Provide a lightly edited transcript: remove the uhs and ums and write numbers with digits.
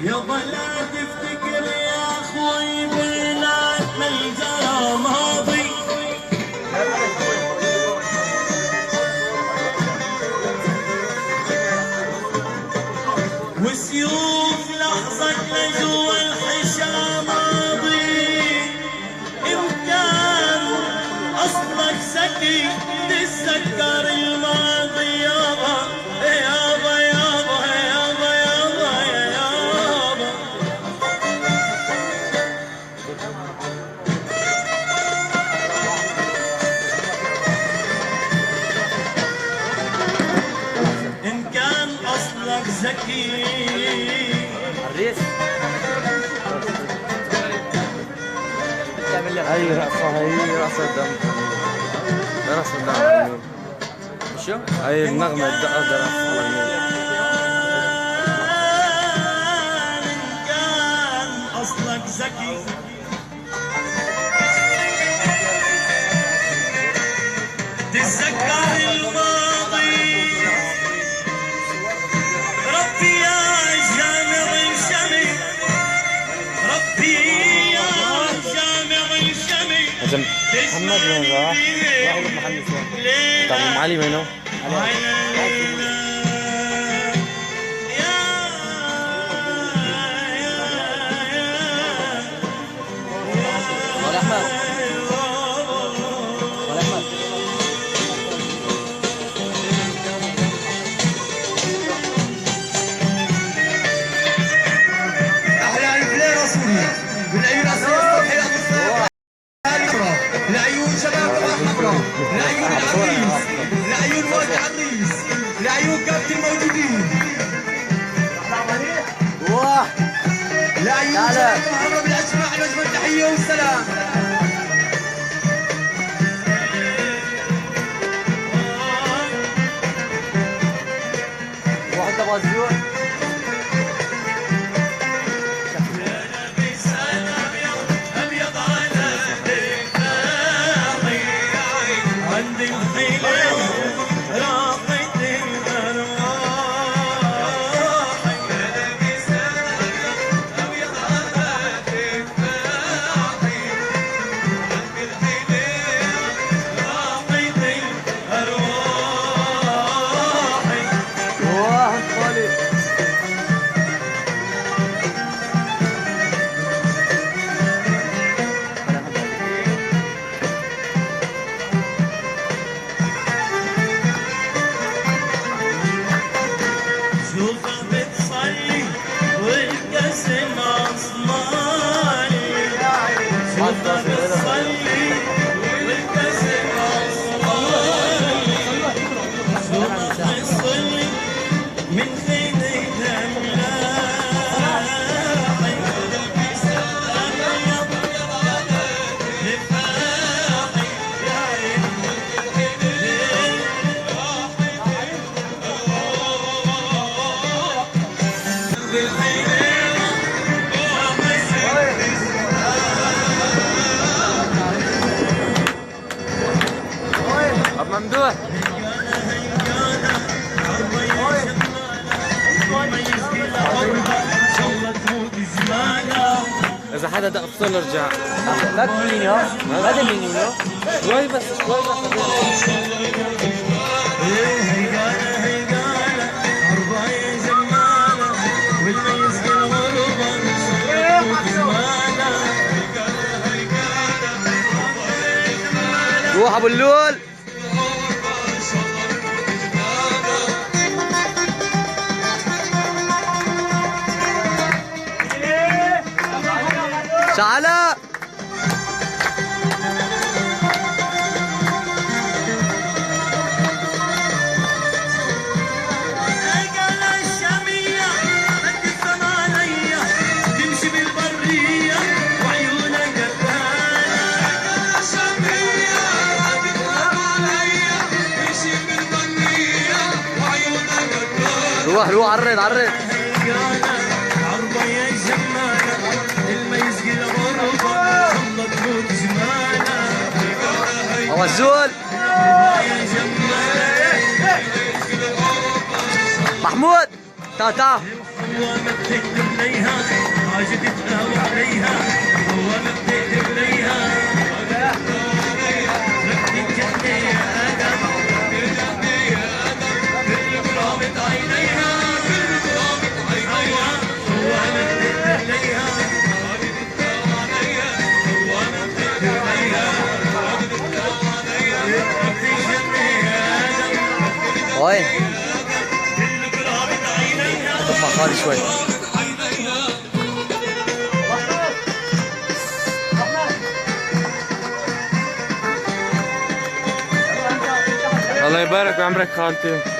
يابا لا تفتكر يا اخوي بيناتنا الجرى ماضي، وسيوف لحظة لجوا الحشا ماضي. إن كان أصلك ذكي تتذكر الماضي يابا يابا يابا يابا يابا يابا. إن كان أصلك ذكي الريس هي رأسها، هي رأس الدم، رأس الدم شو؟ هي النغمة الدقة رأسها. إن كان أصلك ذكي تتذكر الماضي. ربي يا جامع الشمي، ربي يا جامع الشمي. محمد وين راح؟ راح يروح محمد وين؟ طب ام علي وينه؟ ولا احمد ولا احمد. احلى الفليره سوريا من عيون اسيا الصبح الى لعيون شباب حمراء، لعيون العريس، لعيون والد العريس، لعيون كابتن الموجودين، لعيون شباب محمد بالاجمع نجم التحيه والسلام. واحد تبغى الزيوت. ممدوح إذا حدا دق فصل ارجع. لا تميني ها؟ ما تميني ها؟ شوي بس شوي بس. روح ابو اللول. تعالى روح روح عرض عرض. وزول محمود تعال تعال. وين؟ اطلع خالي شوي. الله يبارك بعمرك خالتي.